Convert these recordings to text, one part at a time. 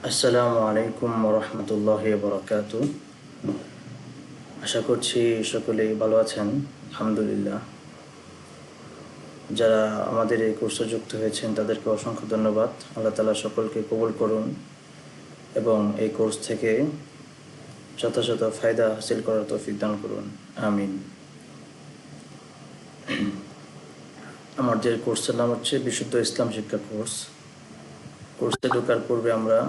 আসসালামু আলাইকুম রহমতুল্লাহ বরকাতু। আশা করছি সকলেই ভালো আছেন, আলহামদুলিল্লাহ। যারা আমাদের এই কোর্সে যুক্ত হয়েছেন তাদেরকে অসংখ্য ধন্যবাদ। আল্লাহ তাআলা সকলকে কবুল করুন এবং এই কোর্স থেকে যথাযথ ফায়দা হাসিল করার তৌফিক দান করুন, আমিন। আমাদের কোর্সের নাম হচ্ছে বিশুদ্ধ ইসলাম শিক্ষা কোর্স। কোর্সে ঢোকার পূর্বে আমরা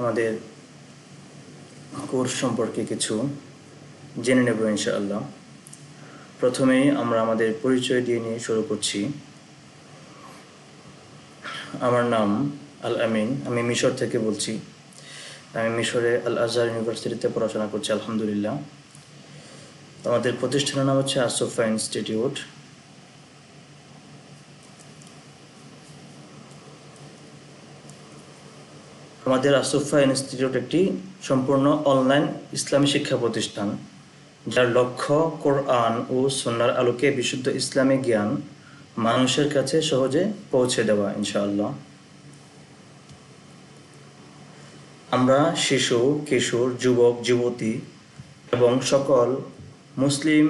আমাদের কোর্স সম্পর্কে কিছু জেনে নেব ইনশাআল্লাহ। প্রথমেই আমরা আমাদের পরিচয় দিয়ে নিয়ে শুরু করছি। আমার নাম আল আমিন, আমি মিশর থেকে বলছি। আমি মিশরে আল আজহার ইউনিভার্সিটিতে পড়াশোনা করছি, আলহামদুলিল্লাহ। আমাদের প্রতিষ্ঠানের নাম হচ্ছে আসোফা ইনস্টিটিউট। আমাদের আসোফা ইনস্টিটিউট একটি সম্পূর্ণ অনলাইন ইসলামী শিক্ষা প্রতিষ্ঠান, যার লক্ষ্য কোরআন ও সুন্নাহর আলোকে বিশুদ্ধ ইসলামী জ্ঞান মানুষের কাছে সহজে পৌঁছে দেওয়া ইনশাআল্লাহ। আমরা শিশু, কিশোর, যুবক, যুবতী এবং সকল মুসলিম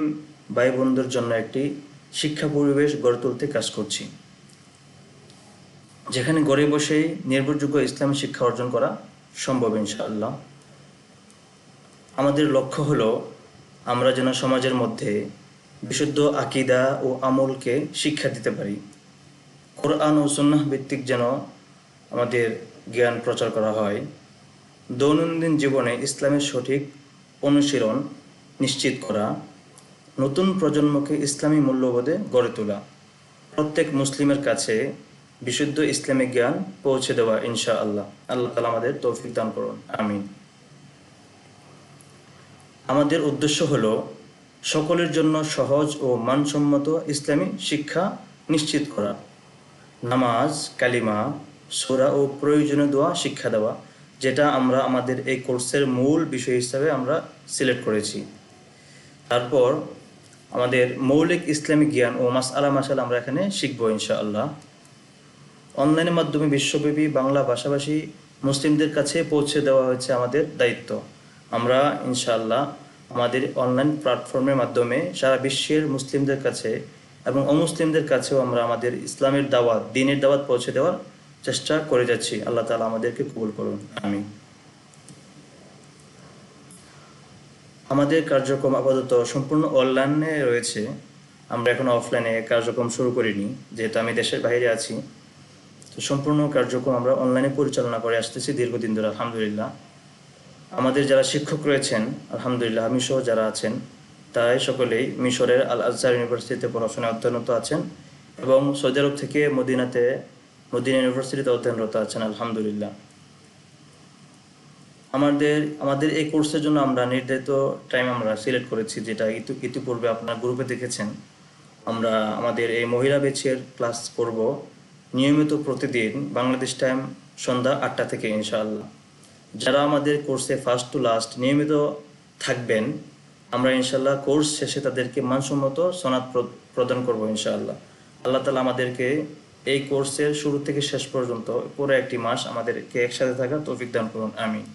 ভাই বোনদের জন্য একটি শিক্ষা পরিবেশ গড়ে তুলতে কাজ করছি, যেখানে ঘরে বসেই নির্ভরযোগ্য ইসলামী শিক্ষা অর্জন করা সম্ভব ইনশাআল্লাহ। আমাদের লক্ষ্য হলো আমরা যেন সমাজের মধ্যে বিশুদ্ধ আকীদা ও আমলকে শিক্ষা দিতে পারি। কোরআন ও সুন্নাহ ভিত্তিক যেন আমাদের জ্ঞান প্রচার করা হয়। দৈনন্দিন জীবনে ইসলামের সঠিক অনুশীলন নিশ্চিত করা, নতুন প্রজন্মকে ইসলামী মূল্যবোধে গড়ে তোলা, প্রত্যেক মুসলিমের কাছে বিশুদ্ধ ইসলামিক জ্ঞান পৌঁছে দেওয়া ইনশাআল্লাহ। আল্লাহ তাআলা আমাদের তৌফিক দান করুন, আমিন। আমাদের উদ্দেশ্য হলো সকলের জন্য সহজ ও মানসম্মত ইসলামী শিক্ষা নিশ্চিত করা। নামাজ, কালিমা, সূরা ও প্রয়োজনীয় দোয়া শিক্ষা দেওয়া, যেটা আমরা আমাদের এই কোর্সের মূল বিষয় হিসাবে আমরা সিলেক্ট করেছি। তারপর আমাদের মৌলিক ইসলামিক জ্ঞান ও মাসআলা আমরা এখানে শিখবো ইনশাআল্লাহ। অনলাইনের মাধ্যমে বিশ্বব্যাপী বাংলা ভাষাভাষী মুসলিমদের কাছে পৌঁছে দেওয়া হয়েছে আমাদের দায়িত্ব। আমরা ইনশাআল্লাহ আমাদের অনলাইন প্ল্যাটফর্মের মাধ্যমে সারা বিশ্বের মুসলিমদের কাছে এবং অমুসলিমদের কাছেও আমরা আমাদের ইসলামের দাওয়াত, দ্বীনের দাওয়াত পৌঁছে দেওয়ার চেষ্টা করে যাচ্ছি। আল্লাহ তাআলা আমাদেরকে কবুল করুন, আমিন। আমাদের কার্যক্রম আপাতত সম্পূর্ণ অনলাইনে রয়েছে। আমরা এখনো অফলাইনে কার্যক্রম শুরু করিনি, যেহেতু আমি দেশের বাইরে আছি। তো সম্পূর্ণ কার্যক্রম আমরা অনলাইনে পরিচালনা করে আসতেছি দীর্ঘদিন ধরে, আলহামদুলিল্লাহ। আমাদের যারা শিক্ষক রয়েছেন, আলহামদুলিল্লাহ, আমি সহ যারা আছেন তারাই সকলেই মিশরের আল আজহার ইউনিভার্সিটিতে পড়াশোনায় অধ্যয়নরত আছেন এবং সৌদি আরব থেকে মদিনা ইউনিভার্সিটিতে অধ্যয়নরত আছেন, আলহামদুলিল্লাহ। আমাদের এই কোর্সের জন্য আমরা নির্ধারিত টাইম আমরা সিলেক্ট করেছি, যেটা ইতিপূর্বে আপনার গ্রুপে দেখেছেন। আমরা আমাদের এই মহিলা ব্যাচের ক্লাস করব নিয়মিত প্রতিদিন বাংলাদেশ টাইম সন্ধ্যা 8টা থেকে ইনশাআল্লাহ। যারা আমাদের কোর্সে ফার্স্ট টু লাস্ট নিয়মিত থাকবেন, আমরা ইনশাআল্লাহ কোর্স শেষে তাদেরকে মানসম্মত সনদ প্রদান করব ইনশাআল্লাহ। আল্লাহ তাআলা আমাদেরকে এই কোর্সের শুরু থেকে শেষ পর্যন্ত পুরো একটি মাস আমাদেরকে একসাথে থাকার তৌফিক দান করুন, আমিন।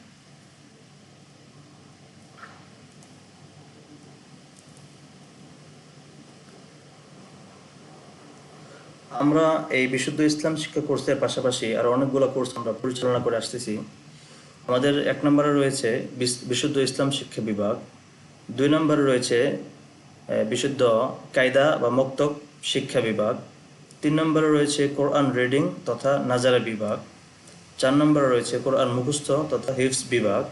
আমরা এই বিশুদ্ধ ইসলাম শিক্ষা কোর্সের পাশাপাশি আরও অনেকগুলো কোর্স আমরা পরিচালনা করে আসতেছি। আমাদের 1 নম্বরে রয়েছে বিশুদ্ধ ইসলাম শিক্ষা বিভাগ, 2 নম্বরে রয়েছে বিশুদ্ধ কায়দা বা মক্তব শিক্ষা বিভাগ, 3 নম্বরে রয়েছে কোরআন রিডিং তথা নাজারা বিভাগ, 4 নম্বরে রয়েছে কোরআন মুখস্থ তথা হিফজ বিভাগ,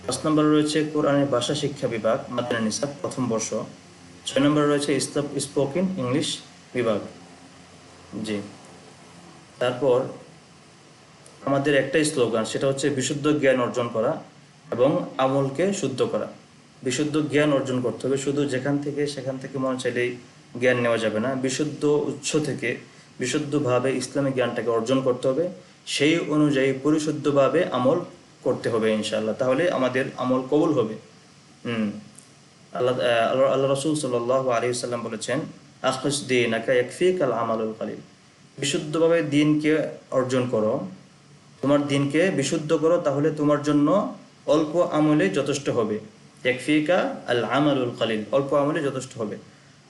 5 নম্বরে রয়েছে কোরআনের ভাষা শিক্ষা বিভাগ মাদানী নিসাব প্রথম বর্ষ, 6 নম্বরে রয়েছে স্পোকেন ইংলিশ বিভাগ। জি, তারপর আমাদের একটাই স্লোগান, সেটা হচ্ছে বিশুদ্ধ জ্ঞান অর্জন করা এবং আমলকে শুদ্ধ করা। বিশুদ্ধ জ্ঞান অর্জন করতে হবে, শুধু সেখান থেকে মন চাইলেই জ্ঞান নেওয়া যাবে না। বিশুদ্ধ উৎস থেকে বিশুদ্ধভাবে ইসলামিক জ্ঞানটাকে অর্জন করতে হবে, সেই অনুযায়ী পরিশুদ্ধভাবে আমল করতে হবে ইনশাআল্লাহ। তাহলে আমাদের আমল কবুল হবে। আল্লাহ রাসূল সাল্লাল্লাহু আলাইহি ওয়াসাল্লাম বলেছেন, আখলিস দীনাকা ইয়াকফিকাল আমালুল কালিল। বিশুদ্ধভাবে দিনকে অর্জন করো, তোমার দিনকে বিশুদ্ধ করো, তাহলে তোমার জন্য অল্প আমলে যথেষ্ট হবে। ইয়াকফিকা আল আমালুল কালিল, অল্প আমলে যথেষ্ট হবে।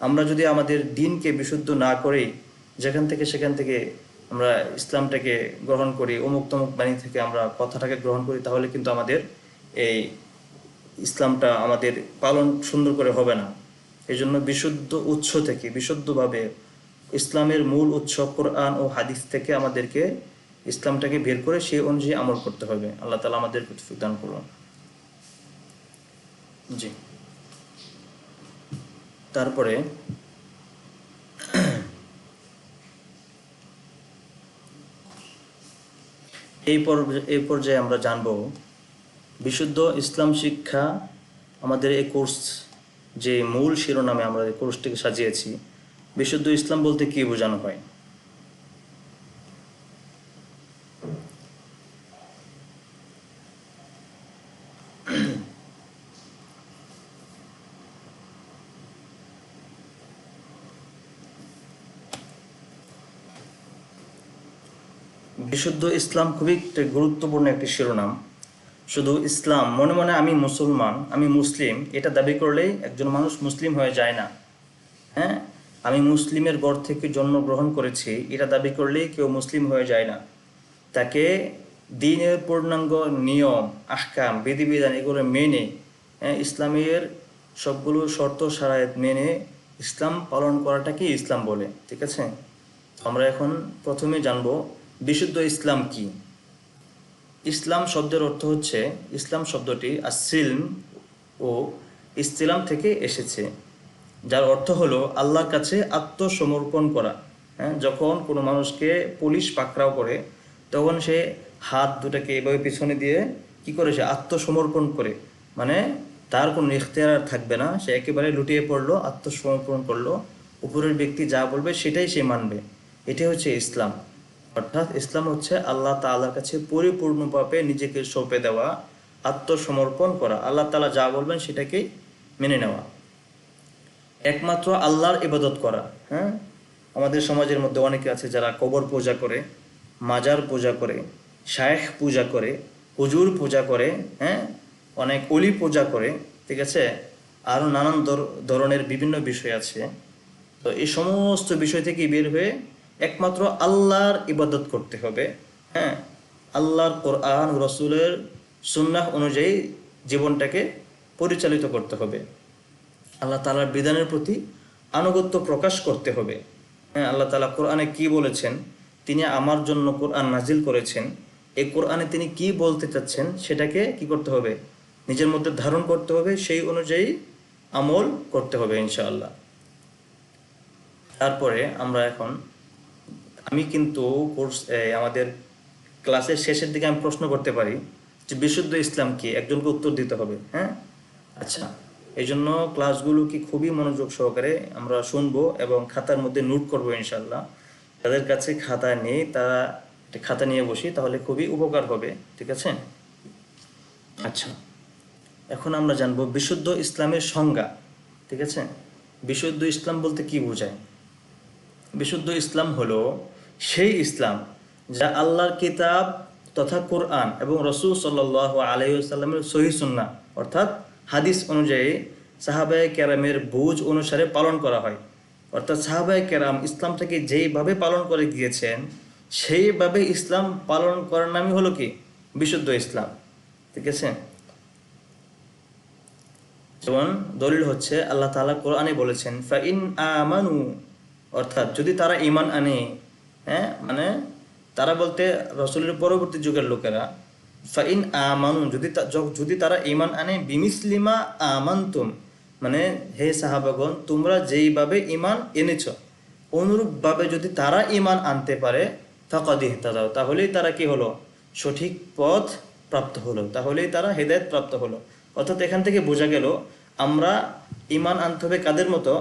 আমরা যদি আমাদের দিনকে বিশুদ্ধ না করেই যেখান থেকে সেখান থেকে আমরা ইসলামটাকে গ্রহণ করি, অমুক তমুক বাণী থেকে আমরা কথাটাকে গ্রহণ করি, তাহলে কিন্তু আমাদের এই ইসলামটা আমাদের পালন সুন্দর করে হবে না। এই জন্য বিশুদ্ধ উৎস থেকে, বিশুদ্ধভাবে ইসলামের মূল উৎস কোরআন ও হাদিস থেকে আমাদেরকে ইসলামটাকে বের করে সেই অনুযায়ী আমল করতে হবে। আল্লাহ তাআলা আমাদের তৌফিক দান করুন। জি, তারপরে এই পর্যায়ে আমরা জানব বিশুদ্ধ ইসলাম শিক্ষা। আমাদের এই কোর্স যে মূল শিরোনামে আমরা এই কোর্সটিকে সাজিয়েছি, বিশুদ্ধ ইসলাম বলতে কি বোঝানো হয়। বিশুদ্ধ ইসলাম খুবই গুরুত্বপূর্ণ একটি শিরোনাম। শুধু ইসলাম মনে মনে আমি মুসলমান, আমি মুসলিম, এটা দাবি করলেই একজন মানুষ মুসলিম হয়ে যায় না। হ্যাঁ, আমি মুসলিমের ঘর থেকে জন্মগ্রহণ করেছি, এটা দাবি করলেই কেউ মুসলিম হয়ে যায় না। তাকে দ্বীনের পূর্ণাঙ্গ নিয়ম, আহকাম, বিধিবিধান এগুলো মেনে, ইসলামের সবগুলো শর্ত শারায়েত মেনে ইসলাম পালন করাটাকে ইসলাম বলে। ঠিক আছে, আমরা এখন প্রথমে জানব বিশুদ্ধ ইসলাম কি। ইসলাম শব্দের অর্থ হচ্ছে, ইসলাম শব্দটি আসিলম ও ইসতিলাম থেকে এসেছে, যার অর্থ হলো আল্লাহর কাছে আত্মসমর্পণ করা। যখন কোনো মানুষকে পুলিশ পাকড়াও করে, তখন সে হাত দুটাকে এভাবে পিছনে দিয়ে কি করে, সে আত্মসমর্পণ করে, মানে তার কোনো ইখতিয়ার থাকবে না, সে একেবারে লুটিয়ে পড়লো, আত্মসমর্পণ করলো, উপরের ব্যক্তি যা বলবে সেটাই সে মানবে। এটাই হচ্ছে ইসলাম। অর্থাৎ ইসলাম হচ্ছে আল্লাহ তাআলার কাছে পরিপূর্ণভাবে নিজেকে সঁপে দেওয়া, আত্মসমর্পণ করা, আল্লাহ তাআলা যা বলবেন সেটাকেই মেনে নেওয়া, একমাত্র আল্লাহর ইবাদত করা। আমাদের সমাজের মধ্যে অনেকে আছে যারা কবর পূজা করে, মাজার পূজা করে, শায়েখ পূজা করে, হুজুর পূজা করে, অনেক অলি পূজা করে। ঠিক আছে, আরও নানান ধরনের বিভিন্ন বিষয় আছে। তো এই সমস্ত বিষয় থেকে বের হয়ে একমাত্র আল্লাহর ইবাদত করতে হবে। আল্লাহর কোরআন রসুলের সুন্নাহ অনুযায়ী জীবনটাকে পরিচালিত করতে হবে। আল্লাহ তাআলার বিধানের প্রতি আনুগত্য প্রকাশ করতে হবে। আল্লাহ তাআলা কোরআনে কি বলেছেন, তিনি আমার জন্য কোরআন নাজিল করেছেন, এই কোরআনে তিনি কি বলতে চাচ্ছেন সেটাকে কি করতে হবে, নিজের মধ্যে ধারণ করতে হবে, সেই অনুযায়ী আমল করতে হবে ইনশাআল্লাহ। তারপরে আমি কিন্তু কোর্স আমাদের ক্লাসের শেষের দিকে আমি প্রশ্ন করতে পারি যে বিশুদ্ধ ইসলাম কি, একজনকে উত্তর দিতে হবে। আচ্ছা, এই জন্য ক্লাসগুলো কি খুবই মনোযোগ সহকারে আমরা শুনবো এবং খাতার মধ্যে নোট করবো ইনশাল্লাহ। যাদের কাছে খাতা নেই তারা খাতা নিয়ে বসি, তাহলে খুবই উপকার হবে। ঠিক আছে, আচ্ছা, এখন আমরা জানবো বিশুদ্ধ ইসলামের সংজ্ঞা। ঠিক আছে, বিশুদ্ধ ইসলাম বলতে কি বোঝায়। বিশুদ্ধ ইসলাম হলো সেই ইসলাম যা আল্লাহর কিতাব তথা কোরআন এবং রাসূল সাল্লাল্লাহু আলাইহি ওয়াসাল্লামের সহিহ সুন্নাহ অর্থাৎ হাদিস অনুযায়ী সাহাবায়ে কেরামের বুঝ অনুসারে পালন করা হয়। অর্থাৎ সাহাবায়ে কেরাম ইসলামটাকে যেইভাবে পালন করে গিয়েছেন সেইভাবে ইসলাম পালন করার নামই হলো কি, বিশুদ্ধ ইসলাম। ঠিক আছে, যেমন দলিল হচ্ছে আল্লাহ তাআলা কোরআনে বলেছেন ফাইন আমানু, অর্থাৎ যদি তারা ঈমান আনে, মানে তারা বলতে রাসূলের পরবর্তী যুগের লোকেরা, ফাইন আমানু যদি তারা ঈমান আনে বিমিসলিমা আমানতুম, মানে হে সাহাবাগণ তোমরা যেইভাবে ঈমান এনেছ অনুরূপভাবে যদি তারা ঈমান আনতে পারে ফাকাদ ইহতাদাও, তাহলেই তারা কি হলো, সঠিক পথ প্রাপ্ত হলো, তাহলেই তারা হেদায়েত প্রাপ্ত হলো। অর্থাৎ এখান থেকে বোঝা গেল আমরা ঈমান আনতে হবে কাদের মতো,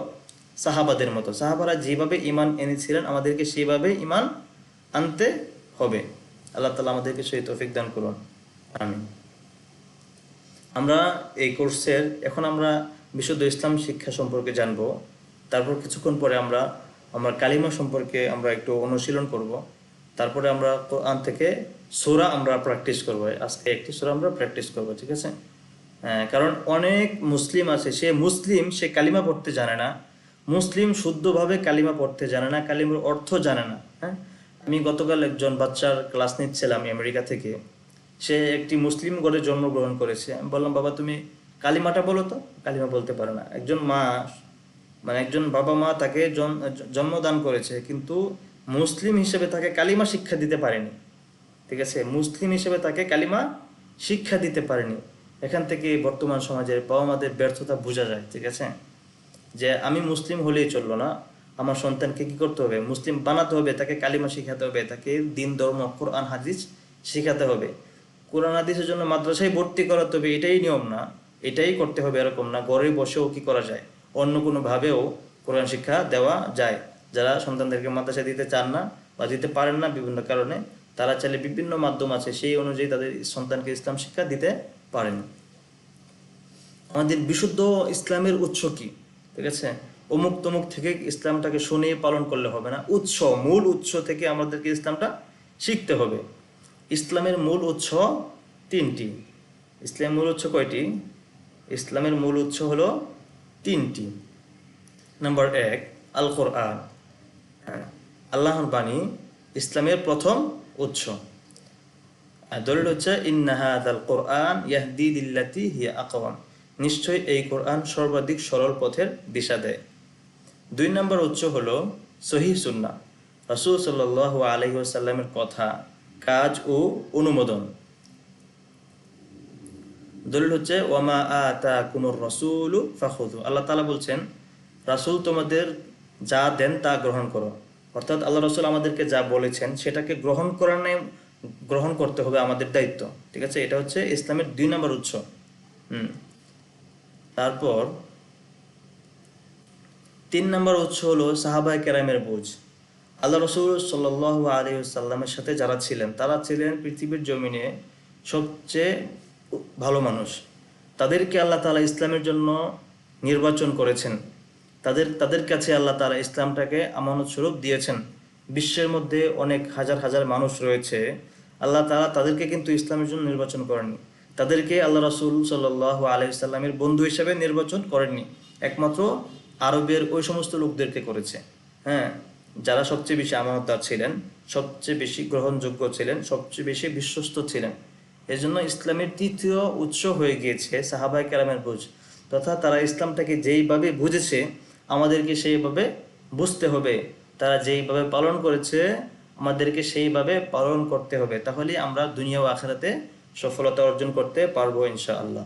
সাহাবাদের মতো। সাহাবারা যেভাবে ঈমান এনেছিলেন আমাদেরকে সেইভাবে ঈমান আনতে হবে। আল্লাহ তাআলা আমাদেরকে সেই তৌফিক দান করুন, আমিন। আমরা এই কোর্সের এখন আমরা বিশুদ্ধ ইসলাম শিক্ষা সম্পর্কে জানবো। তারপর কিছুক্ষণ পরে আমরা আমরা কালিমা সম্পর্কে আমরা একটু অনুশীলন করব। তারপরে আমরা কোরআন থেকে সূরা আমরা প্র্যাকটিস করব। আজকে একটি সূরা আমরা প্র্যাকটিস করব, ঠিক আছে? কারণ অনেক মুসলিম আছে, সে কালিমা পড়তে জানে না, মুসলিম শুদ্ধভাবে কালিমা পড়তে জানে না, কালিমার অর্থ জানে না। হ্যাঁ, আমি গতকাল একজন বাচ্চার ক্লাস নিচ্ছিলাম আমেরিকা থেকে। সে একটি মুসলিম ঘরে জন্মগ্রহণ করেছে। আমি বললাম, বাবা তুমি কালিমাটা বলো তো। কালিমা বলতে পারে না। একজন বাবা মা তাকে জন্মদান করেছে, কিন্তু মুসলিম হিসেবে তাকে কালিমা শিক্ষা দিতে পারেনি, ঠিক আছে? মুসলিম হিসেবে তাকে কালিমা শিক্ষা দিতে পারেনি। এখান থেকে বর্তমান সমাজের বাবা মাদের ব্যর্থতা বোঝা যায়, ঠিক আছে? যে আমি মুসলিম হলেই চললো না, আমার সন্তানকে কি করতে হবে? মুসলিম বানাতে হবে, তাকে কালিমা শিখাতে হবে, তাকে দিন ধর্ম কোরআন হাদিস শিখাতে হবে। কোরআন হাদিসের জন্য মাদ্রাসায় ভর্তি করাতে হবে, এটাই নিয়ম না, এটাই করতে হবে এরকম না। ঘরে বসেও কি করা যায়? অন্য কোনো ভাবেও কোরআন শিক্ষা দেওয়া যায়। যারা সন্তানদেরকে মাদ্রাসায় দিতে চান না বা দিতে পারেন না বিভিন্ন কারণে, তারা চাইলে বিভিন্ন মাধ্যম আছে, সেই অনুযায়ী তাদের সন্তানকে ইসলাম শিক্ষা দিতে পারেন। আমাদের বিশুদ্ধ ইসলামের উৎস কি? ঠিক আছে, অমুক তমুক থেকে ইসলামটাকে শুনে পালন করলে হবে না। মূল উৎস থেকে আমাদেরকে ইসলামটা শিখতে হবে। ইসলামের মূল উৎস তিনটি। ইসলামের মূল উৎস কয়টি? ইসলামের মূল উৎস হলো তিনটি। নাম্বার 1, আল কোরআন, আল্লাহর বাণী ইসলামের প্রথম উৎস। দলিল হচ্ছে ইন্না হাযাল কোরআন ইয়াহদি লিল্লাতি হিয়া আকওয়াম, নিশ্চয়ই এই কোরআন সর্বাধিক সরল পথের দিশা দেয়। 2 নম্বর উৎস হলো সহিহ সুন্নাহ, রাসূল সাল্লাল্লাহু আলাইহি ওয়াসাল্লামের কথা, কাজ ও অনুমোদন। দলিল হচ্ছে ওয়ামা আতাকুমুর রাসূলু ফাখুযু, আল্লাহ তাআলা বলছেন রাসূল তোমাদের যা দেন তা গ্রহণ করো। অর্থাৎ আল্লাহ রাসূল আমাদেরকে যা বলেছেন সেটাকে গ্রহণ করতে হবে, আমাদের দায়িত্ব, ঠিক আছে? এটা হচ্ছে ইসলামের 2 নম্বর উৎস। তারপর 3 নম্বর উৎস হলো সাহাবায়ে কেরামের বুঝ। আল্লাহ রাসূল সাল্লাল্লাহু আলাইহি ওয়াসাল্লামের সাথে যারা ছিলেন, তারা ছিলেন পৃথিবীর জমিনে সবচেয়ে ভালো মানুষ। তাদেরকে আল্লাহ তাআলা ইসলামের জন্য নির্বাচন করেছেন। তাদের কাছে আল্লাহ তাআলা ইসলামটাকে আমানত স্বরূপ দিয়েছেন। বিশ্বের মধ্যে অনেক হাজার হাজার মানুষ রয়েছে, আল্লাহ তাআলা তাদেরকে কিন্তু ইসলামের জন্য নির্বাচন করেননি। তাদেরকে আল্লাহ রাসূল সাল্লাল্লাহু আলাইহি ওয়াসাল্লামের বন্ধু হিসেবে নির্বাচন করেননি, একমাত্র আরবের ওই সমস্ত লোকদেরকে করেছে। হ্যাঁ, যারা সবচেয়ে বেশি আমানতদার ছিলেন, সবচেয়ে বেশি গ্রহণযোগ্য ছিলেন, সবচেয়ে বেশি বিশ্বস্ত ছিলেন। এজন্য ইসলামের তৃতীয় উৎস হয়ে গিয়েছে সাহাবায়ে কেরামের বুঝ, তথা তারা ইসলামটাকে যেইভাবে বুঝেছে আমাদেরকে সেইভাবে বুঝতে হবে। তারা যেইভাবে পালন করেছে আমাদেরকে সেইভাবে পালন করতে হবে, তাহলে আমরা দুনিয়া ও আখিরাতে সফলতা অর্জন করতে পারবো ইনশাআল্লাহ।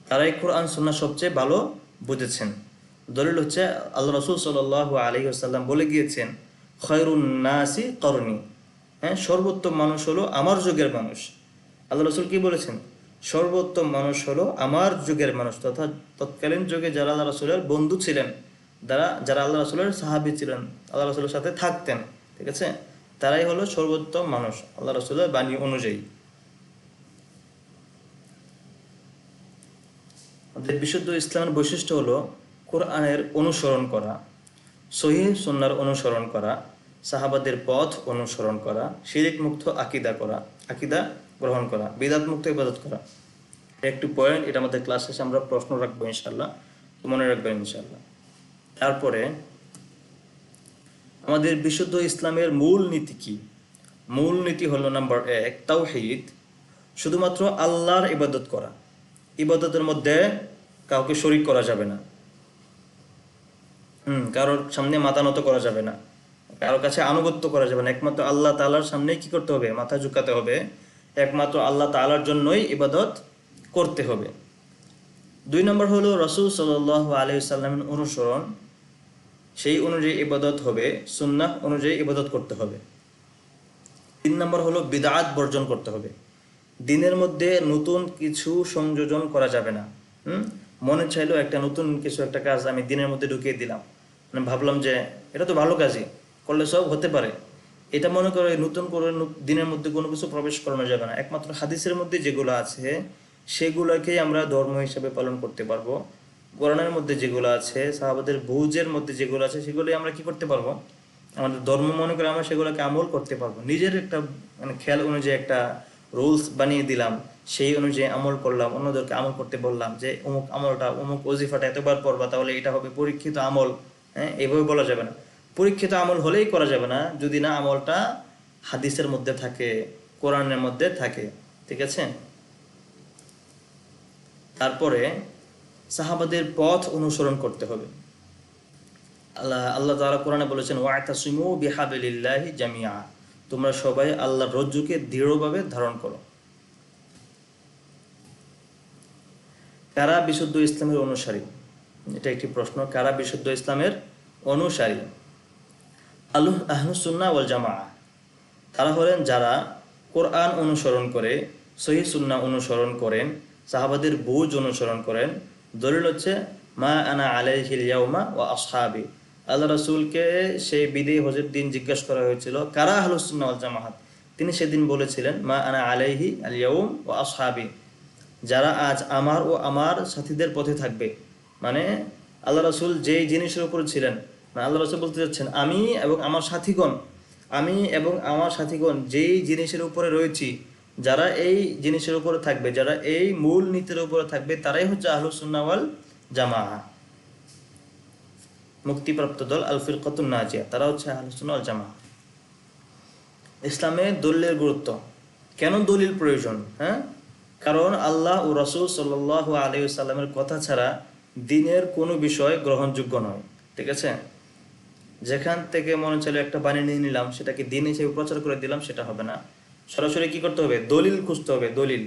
তারাই কোরআন সুন্নাহ সবচেয়ে ভালো বুঝেছেন। দলিল হচ্ছে আল্লাহ রাসূল সাল্লাল্লাহু আলাইহি ওয়াসাল্লাম বলে গিয়েছেন খায়রুন নাসি করনি, সর্বোত্তম মানুষ হলো আমার যুগের মানুষ। আল্লাহ রাসূল কি বলেছেন? সর্বোত্তম মানুষ হলো আমার যুগের মানুষ, তথা তৎকালীন যুগে যারা আল্লাহ রাসূলের বন্ধু ছিলেন, যারা আল্লাহ রাসূলের সাহাবী ছিলেন, আল্লাহ রাসূলের সাথে থাকতেন, ঠিক আছে? তারাই হলো সর্বোত্তম মানুষ আল্লাহ রাসূলের বাণী অনুযায়ী। আমাদের বিশুদ্ধ ইসলামের বৈশিষ্ট্য হলো কোরআনের অনুসরণ করা, সহিহ সুন্নাহর অনুসরণ করা, সাহাবাদের পথ অনুসরণ করা, শিরক মুক্ত আকীদা গ্রহণ করা, বিদআত মুক্ত ইবাদত করা। একটু পয়েন্ট, এটা আমাদের ক্লাস শেষে আমরা প্রশ্ন রাখবো ইনশাআল্লাহ, মনে রাখবেন ইনশাআল্লাহ। তারপরে আমাদের বিশুদ্ধ ইসলামের মূল নীতি কি? মূল নীতি হলো নাম্বার 1, তাওহীদ, শুধুমাত্র আল্লাহর ইবাদত করা। ইবাদতের মধ্যে কাউকে শরীক করা যাবে না, কারোর সামনে মাথা নত করা যাবে না, কারোর কাছে আনুগত্য করা যাবে না। একমাত্র আল্লাহ তাআলার সামনেই কি করতে হবে? মাথা ঝুঁকাতে হবে। একমাত্র আল্লাহ তাআলার জন্যই ইবাদত করতে হবে। 2 নম্বর হলো রাসূল সাল্লাল্লাহু আলাইহি ওয়াসাল্লামের অনুসরণ, সেই অনুযায়ী ইবাদত হবে, সুন্নাহ অনুযায়ী ইবাদত করতে হবে। 3 নম্বর হলো বিদআত বর্জন করতে হবে। দিনের মধ্যে নতুন কিছু সংযোজন করা যাবে না। মনে চাইলো একটা কাজ আমি দিনের মধ্যে ঢুকিয়ে দিলাম, ভাবলাম যে এটা তো ভালো কাজই, করলে সব হতে পারে, এটা মনে করে নতুন করে দিনের মধ্যে কোনো কিছু প্রবেশ করানো যাবে না। একমাত্র হাদিসের মধ্যে যেগুলো আছে সেগুলোকেই আমরা ধর্ম হিসেবে পালন করতে পারবো। কোরআনের মধ্যে যেগুলো আছে, সাহাবাদের বুঝের মধ্যে যেগুলো আছে, সেগুলোই আমরা কি করতে পারবো, আমাদের ধর্ম মনে করে আমরা সেগুলোকে আমল করতে পারবো। নিজের একটা মানে খেয়াল অনুযায়ী একটা রুলস বানিয়ে দিলাম, সেই অনুযায়ী আমল করলাম, অন্যদেরকে আমল করতে বললাম যে অমুক আমলটা, অমুক ওজিফাটা এতবার পড়বা তাহলে এটা হবে পরীক্ষিত আমল। হ্যাঁ, এভাবে বলা যাবে না। পরীক্ষিত আমল হলেই করা যাবে না যদি না আমলটা হাদিসের মধ্যে থাকে, কোরআনের মধ্যে থাকে। ঠিক আছে। তারপরে সাহাবাদের পথ অনুসরণ করতে হবে। আল্লাহ তাআলা কোরআনে বলেছেন, ওয়া'তাসিমু বিহাবলিল্লাহি জামিআ, তোমরা সবাই আল্লাহর রজ্জুকে দৃঢ়ভাবে ধারণ করো। কারা বিশুদ্ধ ইসলামের অনুসারী? এটা একটি প্রশ্ন। কারা বিশুদ্ধ ইসলামের অনুসারী? আহলুস সুন্নাহ ওয়াল জামাআহ, তারা হলেন যারা কোরআন অনুসরণ করে, সহিহ সুন্নাহ অনুসরণ করেন, সাহাবাদের বুঝ অনুসরণ করেন। দলিল হচ্ছে মা আনা আলাইহিল ইয়াউমা ওয়া আসহাবি। আল্লাহ রাসূলকে সেই বিদায়ী হজের দিন জিজ্ঞাসা করা হয়েছিল কারা আহলুস সুন্নাহ ওয়াল জামাআত, তিনি সেদিন বলেছিলেন মা আনা আলাইহি আল ইয়াউম ওয়া আসহাবি, যারা আজ আমার ও আমার সাথীদের পথে থাকবে। মানে আল্লাহ রাসূল যেই জিনিসের উপর ছিলেন, মানে আল্লাহ রাসূল বলতে চাচ্ছেন আমি এবং আমার সাথীগণ, আমি এবং আমার সাথীগণ যেই জিনিসের উপরে রয়েছি, যারা এই জিনিসের উপরে থাকবে, যারা এই মূল নীতির উপরে থাকবে, তারাই হচ্ছে আহলুস সুন্নাহ ওয়াল জামাআহ, মুক্তিপ্রাপ্ত দল, আল ফিরকাতুন নাজিয়া, তারা হচ্ছে আহলুস সুন্নাহ ওয়াল জামাআহ। ইসলামে দলিলের গুরুত্ব কেন, দলিল প্রয়োজন? হ্যাঁ, কারণ আল্লাহ ও রাসূল সাল্লাল্লাহু আলাইহি ওয়াসাল্লামের কথা ছাড়া দ্বীনের কোনো বিষয় গ্রহণযোগ্য নয়। ঠিক আছে। যেখান থেকে মনে চলে একটা বানিয়ে নিয়ে নিলাম, সেটাকে দ্বীন হিসেবে প্রচার করে দিলাম, সেটা হবে না। সরাসরি কি করতে হবে? দলিল খুঁজতে হবে, দলিল।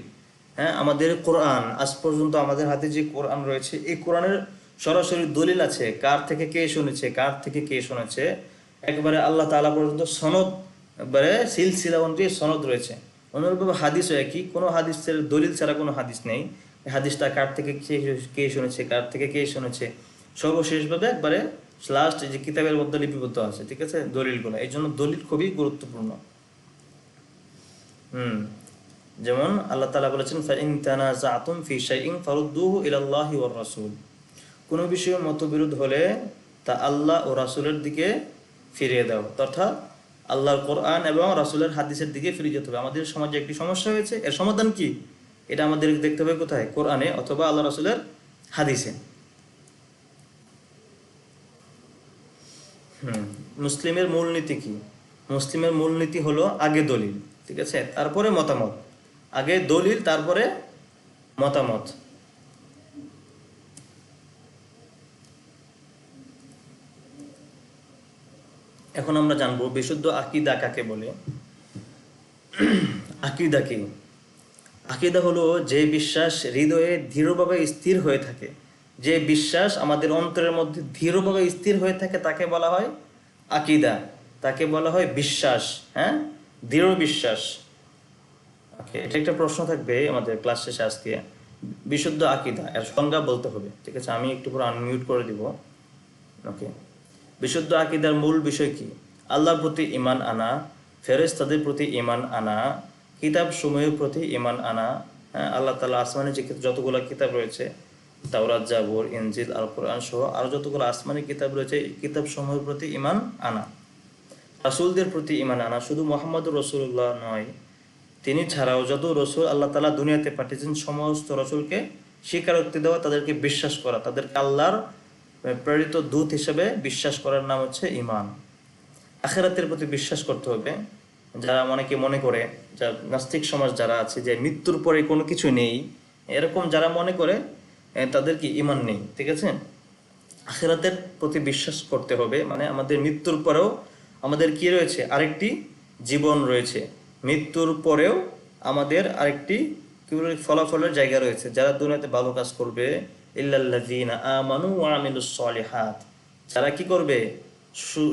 হ্যাঁ, আমাদের কোরআন, আজ পর্যন্ত আমাদের হাতে যে কোরআন রয়েছে, এই কোরআনের সরাসরি দলিল আছে, কার থেকে কে শুনেছে, কার থেকে কে শুনেছে, একবারে আল্লাহ তাআলা পর্যন্ত সনদ, একবারে সিলসিলা অনুযায়ী সনদ রয়েছে। অনুরূপভাবে হাদিসও একই, কোনো হাদিসের দলিল ছাড়া কোনো হাদিস নেই। হাদিসটা কার থেকে কে শুনেছে, কার থেকে কে শুনেছে, সর্বশেষভাবে একবারে লাস্ট যে কিতাবের মধ্যে লিপিবদ্ধ আছে। ঠিক আছে, দলিলগুলো। এই জন্য দলিল খুবই গুরুত্বপূর্ণ। যেমন আল্লাহ তাআলা বলেছেন, ফাইন তানাযাতুম ফি শাইইন ফারুদ্দুহু ইলাল্লাহি ওয়ার রাসূল, কোনো বিষয়ে মতবিরোধ হলে তা আল্লাহ ও রাসূলের দিকে ফিরিয়ে দাও, অর্থাৎ আল্লাহর কোরআন এবং রাসূলের হাদিসের দিকে ফিরে যেতে হবে। আমাদের সমাজে একটি সমস্যা হয়েছে, এর সমাধান কি? এটা আমাদের দেখতে হবে কোথায়? কোরআনে অথবা আল্লাহ রাসূলের হাদিসে। মুসলিমের মূলনীতি কি? মুসলিমের মূলনীতি হলো আগে দলিল, ঠিক আছে, তারপরে মতামত। আগে দলিল, তারপরে মতামত। এখন আমরা জানবো বিশুদ্ধ আকীদা কাকে বলে। আকীদা কি? আকীদা হলো যে বিশ্বাস হৃদয়ে দৃঢ়ভাবে স্থির হয়ে থাকে, যে বিশ্বাস আমাদের অন্তরের মধ্যে দৃঢ়ভাবে স্থির হয়ে থাকে, তাকে বলা হয় আকীদা, তাকে বলা হয় বিশ্বাস। হ্যাঁ, দৃঢ় বিশ্বাস। ওকে, এটা একটা প্রশ্ন থাকবে আমাদের ক্লাস শেষে আজকে। বিশুদ্ধ আকীদা এর সংজ্ঞা বলতে হবে। ঠিক আছে, আমি একটু পরে আনমিউট করে দিব। ওকে, বিশুদ্ধ আকীদার মূল বিষয় কি? আল্লাহর প্রতি ঈমান আনা, ফেরেশতাদের প্রতি ঈমান আনা, কিতাব সমূহের প্রতি ঈমান আনা। হ্যাঁ, আল্লাহ তাআলা আসমানে যে যতগুলো কিতাব রয়েছে, তাওরাত, জাবুর, ইনজিল, আল কোরআন সহ আরো যতগুলো আসমানি কিতাব রয়েছে, এই কিতাব সমূহের প্রতি ঈমান আনা। রাসূলদের প্রতি ঈমান আনা, শুধু মুহাম্মদুর রাসূলুল্লাহ নয়, তিনি ছাড়াও যত রসুল আল্লাহ তাআলা দুনিয়াতে পাঠিয়েছেন, সমস্ত রসুলকে স্বীকারোক্তি দেওয়া, তাদেরকে বিশ্বাস করা, তাদেরকে আল্লাহর প্রেরিত দূত হিসেবে বিশ্বাস করার নাম হচ্ছে ঈমান। আখিরাতের প্রতি বিশ্বাস করতে হবে। যারা অনেকে মনে করে, যা নাস্তিক সমাজ যারা আছে, যে মৃত্যুর পরে কোনো কিছু নেই, এরকম যারা মনে করে, তাদের কি ঈমান নেই। ঠিক আছে, আখিরাতের প্রতি বিশ্বাস করতে হবে। মানে আমাদের মৃত্যুর পরেও আমাদের কি রয়েছে? আরেকটি জীবন রয়েছে। মৃত্যুর পরেও আমাদের আরেকটি ফলাফলের জায়গা রয়েছে। যারা দুনিয়াতে ভালো কাজ করবে, ইল্লাল্লাযীনা আমানু ওয়া আমিলুস সলিহাত, যারা কি করবে?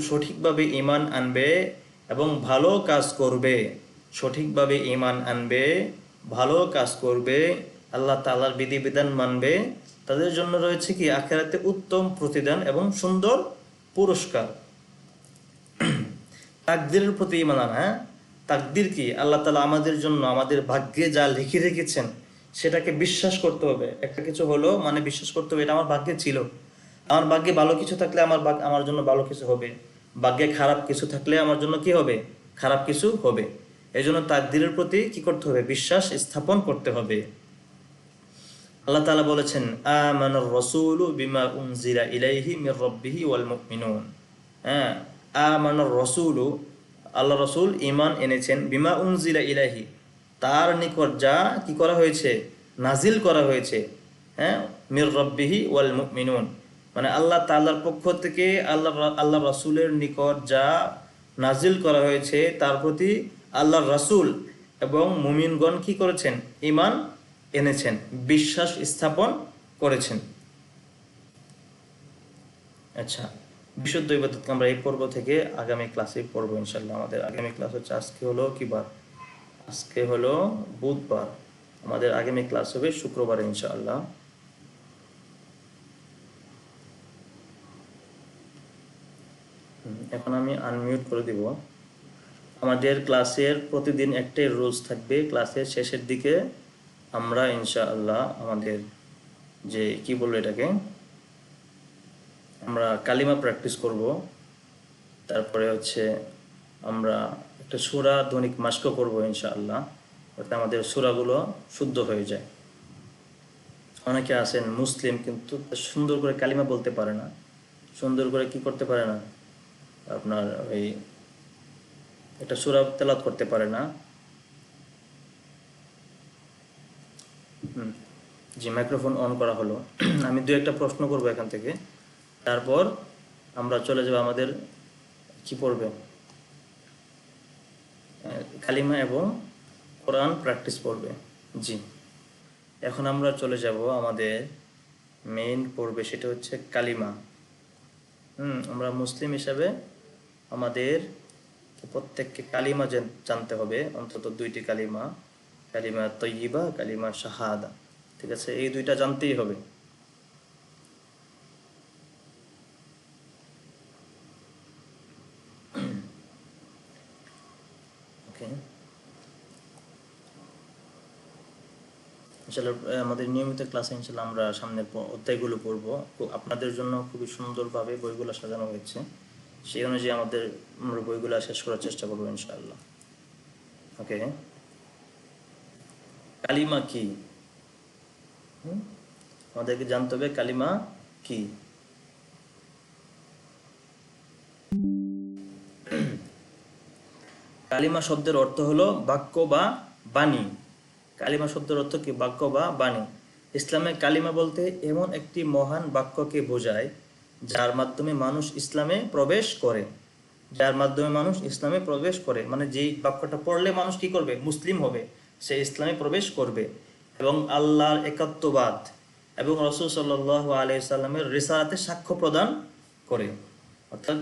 সঠিকভাবে ঈমান আনবে এবং ভালো কাজ করবে। সঠিকভাবে ঈমান আনবে, ভালো কাজ করবে, আল্লাহ তাআলার বিধিবিধান মানবে, তাদের জন্য রয়েছে কি? আখিরাতে উত্তম প্রতিদান এবং সুন্দর পুরস্কার। তাকদীরের প্রতি ঈমান আনা। হ্যাঁ, তাকদীর কি? আল্লাহ তাআলা আমাদের জন্য আমাদের ভাগ্যে যা লিখে রেখেছেন, সেটাকে বিশ্বাস করতে হবে। একটা কিছু হলো মানে বিশ্বাস করতে হবে এটা আমার ভাগ্যে ছিল। আমার ভাগ্যে ভালো কিছু থাকলে আমার জন্য ভালো কিছু হবে, ভাগ্যে খারাপ কিছু থাকলে আমার জন্য কি হবে, খারাপ কিছু হবে। এই জন্য তাকদীরের প্রতি কি করতে হবে, বিশ্বাস স্থাপন করতে হবে। আল্লাহ তাআলা বলেছেন, আমানার রাসূলু বিমা উনজিলা ইলাইহি মির রাব্বিহি ওয়াল মুমিনুন। হ্যাঁ, আমানার রাসূলু, আল্লাহ রাসূল ঈমান এনেছেন, বিমা উনজিলা ইলাইহি, তার নিকট যা কি করা হয়েছে, নাজিল করা হয়েছে। হ্যাঁ, মির রাব্বিহি ওয়াল মুমিনুন, মানে আল্লাহ তাআলার পক্ষ থেকে আল্লাহ রাসূলের নিকট যা নাজিল করা হয়েছে তার প্রতি আল্লাহর রাসূল এবং মুমিনগণ কি করেছেন, ঈমান এনেছেন, বিশ্বাস স্থাপন করেছেন। আচ্ছা, বিশুদ্ধ ইবাদতকে আমরা এই পর্ব থেকে আগামী ক্লাসে পড়বো ইনশাল্লাহ। আমাদের আগামী ক্লাস হচ্ছে, আজকে হলো কি বার, আজকে হলো বুধবার, আমাদের আগামী ক্লাস হবে শুক্রবার ইনশাআল্লাহ। এখন আমি আনমিউট করে দিব। আমাদের ক্লাসের প্রতিদিন একটাই রুলস থাকবে, ক্লাসের শেষের দিকে আমরা ইনশাআল্লাহ আমাদের যে কি বলবো এটাকে, আমরা কালিমা প্র্যাকটিস করব। তারপরে হচ্ছে আমরা একটা সূরা দৈনিক মাস্ক করব ইনশাআল্লাহ, যাতে আমাদের সূরাগুলো শুদ্ধ হয়ে যায়। অনেকে আছেন মুসলিম কিন্তু সুন্দর করে কালিমা বলতে পারে না, সুন্দর করে কি করতে পারে না, আপনার ওই একটা সূরা তেলাওয়াত করতে পারে না। জি, মাইক্রোফোন অন করা হলো। আমি দু একটা প্রশ্ন করব এখান থেকে, তারপর আমরা চলে যাব আমাদের কি পড়বে, কালিমা এবং কোরআন প্র্যাকটিস পড়বে। জি, এখন আমরা চলে যাব আমাদের মেইন পড়বে, সেটা হচ্ছে কালিমা। আমরা মুসলিম হিসাবে আমাদের প্রত্যেককে কালিমা জানতে হবে, অন্তত দুইটি কালিমা, কালিমা তয়্যিবা, কালিমা শাহাদা। ঠিক আছে, এই দুইটা জানতেই হবে। ওকে, ইনশাআল্লাহ আমাদের নিয়মিত ক্লাসে ইনশাআল্লাহ আমরা সামনের অধ্যায়গুলো পড়বো। আপনাদের জন্য খুবই সুন্দরভাবে বইগুলো সাজানো হয়েছে, সেই অনুযায়ী আমরা বইগুলো শেষ করার চেষ্টা করবো ইনশাআল্লাহ। ওকে, কালিমা কি, আমাদেরকে জানতে হবে কালিমা কি। কালিমা শব্দের অর্থ হলো বাক্য বা বাণী। কালিমা শব্দের অর্থ কি, বাক্য বা বাণী। ইসলামে কালিমা বলতে এমন একটি মহান বাক্যকে বোঝায় যার মাধ্যমে মানুষ ইসলামে প্রবেশ করে, যার মাধ্যমে মানুষ ইসলামে প্রবেশ করে, মানে যেই বাক্যটা পড়লে মানুষ কি করবে, মুসলিম হবে, সে ইসলামে প্রবেশ করবে, এবং আল্লাহর একাত্মবাদ এবং রাসূল সাল্লাল্লাহু আলাইহি সাল্লামের রিসালাতে সাক্ষ্য প্রদান করে। অর্থাৎ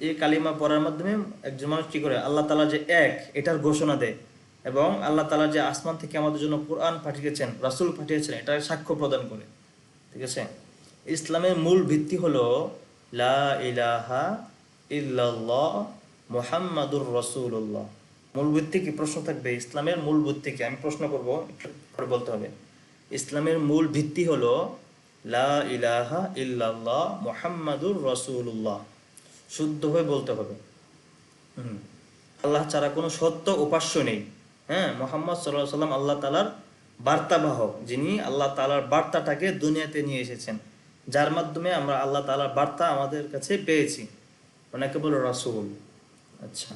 এই কালিমা পড়ার মাধ্যমে একজন মানুষ কি করে, আল্লাহ তাআলা যে এক এটার ঘোষণা দেয়, এবং আল্লাহ তাআলা যে আসমান থেকে আমাদের জন্য কোরআন পাঠিয়েছেন, রাসূল পাঠিয়েছেন, এটার সাক্ষ্য প্রদান করে। ঠিক আছে, ইসলামের মূল ভিত্তি হলো লা ইলাহা ইল্লাল্লাহ মুহাম্মাদুর রাসূলুল্লাহ। মূল ভিত্তি কি, প্রশ্ন থাকবে ইসলামের মূল ভিত্তি কি, আমি প্রশ্ন করব, একটু পরে বলতে হবে। ইসলামের মূল ভিত্তি হলো লা ইলাহা ইল্লাল্লাহ মুহাম্মাদুর রাসূলুল্লাহ, শুদ্ধভাবে বলতে হবে। আল্লাহ ছাড়া কোনো সত্য উপাস্য নেই। হ্যাঁ, মুহাম্মদ সাল্লাল্লাহু আলাইহি সাল্লাম আল্লাহ তাআলার বার্তাবাহক, যিনি আল্লাহ তাআলার বার্তাটাকে দুনিয়াতে নিয়ে এসেছেন, যার মাধ্যমে আমরা আল্লাহ তাআলার বার্তা আমাদের কাছে পেয়েছি, ওনাকে বলে রাসূল। আচ্ছা,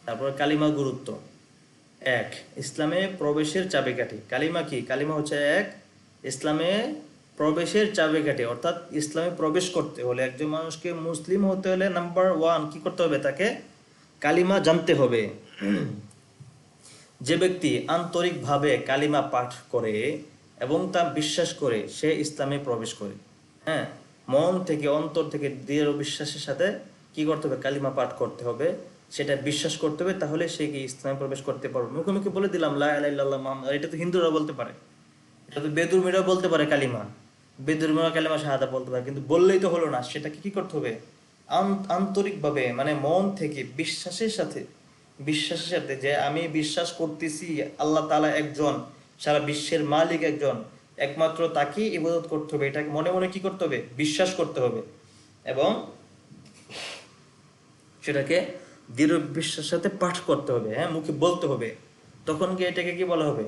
তারপর কালিমার গুরুত্ব। এক, ইসলামে প্রবেশের চাবিকাঠি। কালিমা কি, কালিমা হচ্ছে এক ইসলামে প্রবেশের চাবিকাঠি। অর্থাৎ ইসলামে প্রবেশ করতে হলে, একজন মানুষকে মুসলিম হতে হলে নাম্বার ওয়ান কি করতে হবে, তাকে কালিমা জানতে হবে। যে ব্যক্তি আন্তরিকভাবে কালিমা পাঠ করে এবং তা বিশ্বাস করে, সে ইসলামে প্রবেশ করে। হ্যাঁ, মন থেকে, অন্তর থেকে, দৃঢ় বিশ্বাসের সাথে কি করতে হবে, কালিমা পাঠ করতে হবে, সেটা বিশ্বাস করতে হবে, তাহলে সে কি ইসলামে প্রবেশ করতে পারবে। মুখে মুখে বলে দিলাম লা ইলাহা ইল্লাল্লাহ মুহাম্মাদ, এটা তো হিন্দুরা বলতে পারে, এটা তো বেদুর্মীরাও বলতে পারে কালিমা, বেদুর্মীরা কালিমা শাহাদা বলতে পারে, কিন্তু বললেই তো হলো না, সেটাকে কি করতে হবে, আন্তরিকভাবে, মানে মন থেকে বিশ্বাসের সাথে বিশ্বাসের সাথে, যে আমি বিশ্বাস করতেছি আল্লাহ তাআলা একজন, সারা বিশ্বের মালিক একজন, একমাত্র তাকেই ইবাদত করতে হবে, এটাকে মনে মনে কি করতে হবে, বিশ্বাস করতে হবে, এবং সেটাকে দৃঢ় বিশ্বাসের সাথে পাঠ করতে হবে, হ্যাঁ, মুখে বলতে হবে। তখন কি এটাকে কি বলা হবে,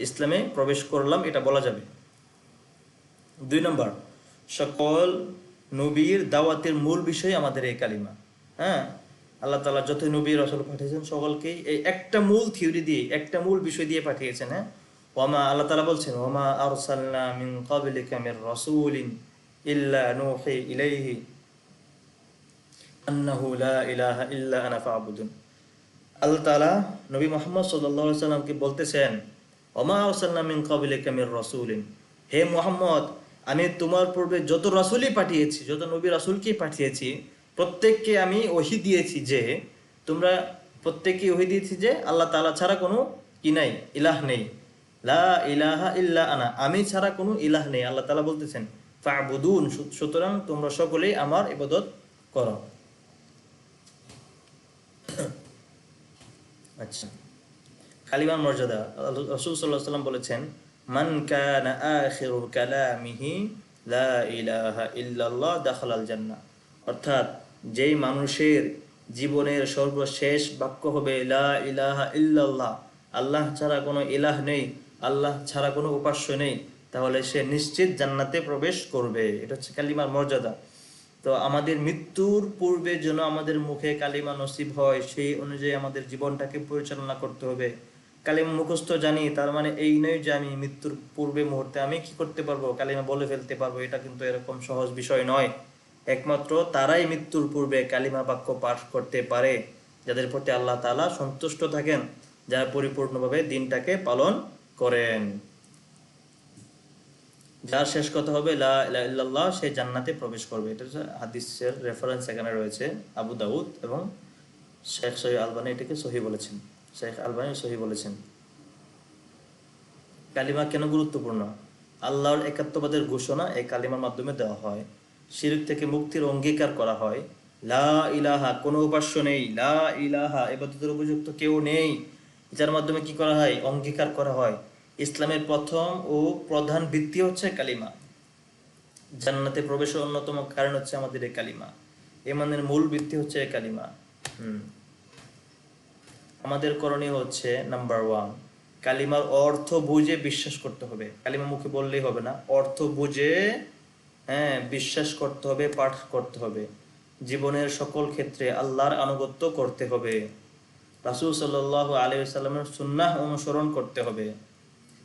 ইসলামে প্রবেশ করলাম, এটা বলা যাবে। 2 নম্বর, সকল নবীর দাওয়াতের মূল বিষয় আমাদের এই কালিমা। হ্যাঁ, আল্লাহ তাআলা যত নবী রাসূল পাঠিয়েছেন সকলকেই এই একটা মূল থিওরি দিয়ে, একটা মূল বিষয় দিয়ে পাঠিয়েছেন। হ্যাঁ, ওয়ামা, আল্লাহ তাআলা বলছেন, ওয়ামা আরসালনা মিন ক্বাবলিকা মির রাসূলিন ইল্লা নূহি ইলাইহি আন্নাহু লা ইলাহা ইল্লা আনা ফা'বুদুন। আল্লাহ তাআলা নবী মুহাম্মদ সাল্লাল্লাহু আলাইহি সাল্লামকে বলতেছেন, ওমা আরসালনা মিন ক্বাবলিকা মির রাসূলিন, হে মুহাম্মদ, আমি তোমার পূর্বে যত রাসূলই পাঠিয়েছি, যত নবী রাসূলকে পাঠিয়েছি, প্রত্যেককে আমি ওহী দিয়েছি যে তোমরা, প্রত্যেককে ওহী দিয়েছি যে আল্লাহ তাআলা ছাড়া কোনো কি নাই, ইলাহ নেই। লা ইলাহা ইল্লা আনা, আমি ছাড়া কোনো ইলাহ নেই। আল্লাহ তাআলা বলতেছেন ফা'বুদুন, সুতরাং তোমরা সকলেই আমার ইবাদত করো। আচ্ছা, কালিমার মর্যাদা, রাসূল সাল্লাল্লাহু আলাইহি ওয়াসাল্লাম বলেছেন, মান কানা আখিরু কালামিহি লা ইলাহা ইল্লাল্লাহ দাখালাল জান্নাহ। অর্থাৎ যেই মানুষের জীবনের সর্বশেষ বাক্য হবে লা ইলাহা ইল্লাল্লাহ, আল্লাহ ছাড়া কোনো ইলাহ নেই, আল্লাহ ছাড়া কোনো উপাস্য নেই, তাহলে সে নিশ্চিত জান্নাতে প্রবেশ করবে। এটা হচ্ছে কালিমার মর্যাদা। তো আমাদের মৃত্যুর পূর্বে যেন আমাদের মুখে কালিমা নসিব হয়, সেই অনুযায়ী আমাদের জীবনটাকে পরিচালনা করতে হবে। কালিমা মুখস্থ জানি তার মানে এই নয় যে আমি মৃত্যুর পূর্বে মুহূর্তে আমি কি করতে পারবো, কালিমা বলে ফেলতে পারবো, এটা কিন্তু এরকম সহজ বিষয় নয়। একমাত্র তারাই মৃত্যুর পূর্বে কালিমা বাক্য পাঠ করতে পারে যাদের প্রতি আল্লাহ তাআলা সন্তুষ্ট থাকেন, যারা পরিপূর্ণভাবে দিনটাকে পালন করেন। যার শেষ কথা হবে লা ইলাহা ইল্লাল্লাহ, সে জান্নাতে প্রবেশ করবে। এটা হচ্ছে হাদিসের রেফারেন্স এখানে রয়েছে, আবু দাউদ এবং শেখ সহিহ আলবানী এটাকে সহি বলেছেন, শেখ আলবানী সহি বলেছেন। কালিমা কেন গুরুত্বপূর্ণ? আল্লাহর একাত্মবাদের ঘোষণা এই কালিমার মাধ্যমে দেওয়া হয়। শিরক থেকে মুক্তির অঙ্গীকার করা হয়। লা ইলাহা, কোনো উপাস্য নেই, লা ইলাহা, ইবাদতের উপযুক্ত কেউ নেই, যার মাধ্যমে কি করা হয়, অঙ্গীকার করা হয়। ইসলামের প্রথম ও প্রধান ভিত্তি হচ্ছে কালিমা। জান্নাতে প্রবেশের অন্যতম কারণ হচ্ছে আমাদের এই কালিমা। ঈমানের মূল ভিত্তি হচ্ছে এই কালিমা। আমাদের করণীয় হচ্ছে নাম্বার 1, কালিমার অর্থ বুঝে বিশ্বাস করতে হবে। কালিমা মুখে বললেই হবে না, অর্থ বুঝে, হ্যাঁ, বিশ্বাস করতে হবে, পাঠ করতে হবে। জীবনের সকল ক্ষেত্রে আল্লাহর আনুগত্য করতে হবে। রাসূল সাল্লাল্লাহু আলাইহি ওয়াসাল্লামের সুন্নাহ অনুসরণ করতে হবে।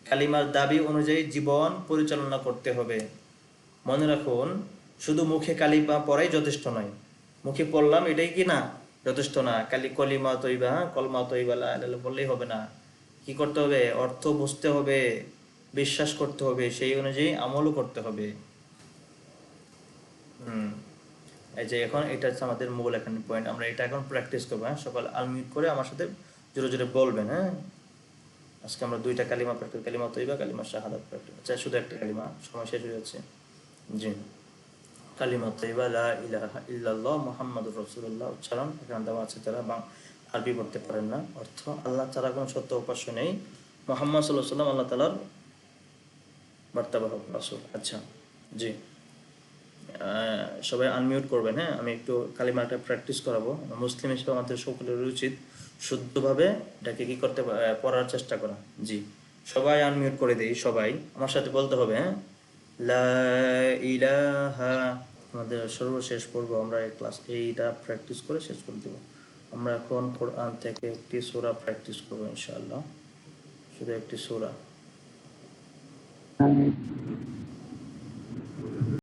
কালিমার দাবি অনুযায়ী জীবন পরিচালনা করতে হবে। মনে রাখুন, শুধু মুখে কালিমা পড়াই যথেষ্ট নয়। মুখে পড়লাম এটাই কি না, যথেষ্ট না। কলিমা তৈবা, কলমা তৈবা লা ইলাহা ইল্লাল্লাহ বললেই হবে না। কি করতে হবে, অর্থ বুঝতে হবে, বিশ্বাস করতে হবে, সেই অনুযায়ী আমলও করতে হবে। এই যে এখন এটা হচ্ছে আমাদের মূল এখানে পয়েন্ট। আমরা এটা এখন প্র্যাকটিস করবো। হ্যাঁ, সকাল আনমিউট করে আমার সাথে জোরে জোরে বলবেন। হ্যাঁ, আজকে আমরা 2টা কালিমা প্র্যাকটিস, কালিমা তৈবা, কালিমা শাহাদাত প্র্যাকটিস। আচ্ছা, শুধু একটা কালিমা, সময় শেষ হয়ে যাচ্ছে। জি, কালিমা তৈবা লা ইলাহা ইল্লাল্লাহ মুহাম্মাদুর রাসূলুল্লাহ উচ্চারণ এখানে দেওয়া আছে, যারা আরবি পড়তে পারেন না। অর্থ, আল্লাহ ছাড়া কোনো সত্য উপাস্য নেই, মুহাম্মদ সাল্লাল্লাহু আলাইহি ওয়াসাল্লাম আল্লাহ তাআলার বার্তাবাহক রাসূল। আচ্ছা, জি, সবাই আনমিউট করবেন। হ্যাঁ, আমি একটু কালিমাটা প্র্যাকটিস করাবো। মুসলিম হিসেবে আমাদের সকলের উচিত শুদ্ধভাবে এটাকে কি করতে, পড়ার চেষ্টা করা। জি, সবাই আনমিউট করে দেই, সবাই আমার সাথে বলতে হবে। হ্যাঁ, লা ইলাহা, আমাদের সর্বশেষ পড়বো আমরা এই ক্লাস, এইটা প্র্যাকটিস করে শেষ করে দেবো। আমরা এখন কোরআন থেকে একটি সূরা প্র্যাকটিস করবো ইনশাআল্লাহ, শুধু একটি সূরা।